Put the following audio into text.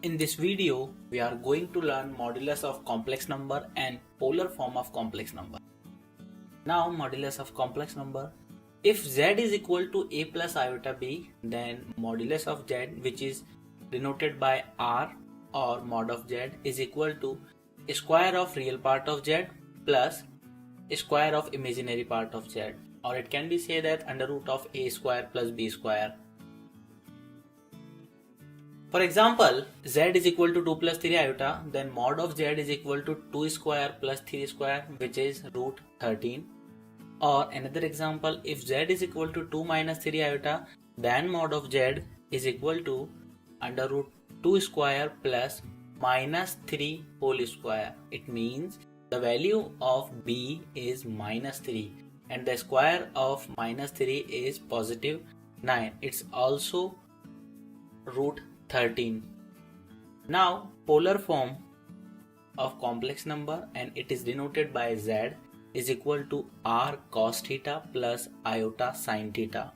In this video, we are going to learn modulus of complex number and polar form of complex number. Now, modulus of complex number. If z is equal to a plus iota b, then modulus of z, which is denoted by r or mod of z, is equal to square of real part of z plus square of imaginary part of z, or it can be said that under root of a square plus b square. For example, z is equal to 2 plus 3 iota, then mod of z is equal to 2 square plus 3 square, which is root 13. Or another example, if z is equal to 2 minus 3 iota, then mod of z is equal to under root 2 square plus minus 3 whole square. It means the value of b is minus 3 and the square of minus 3 is positive 9. It's also root 13. Now, polar form of complex number, and it is denoted by z, is equal to r cos theta plus iota sin theta.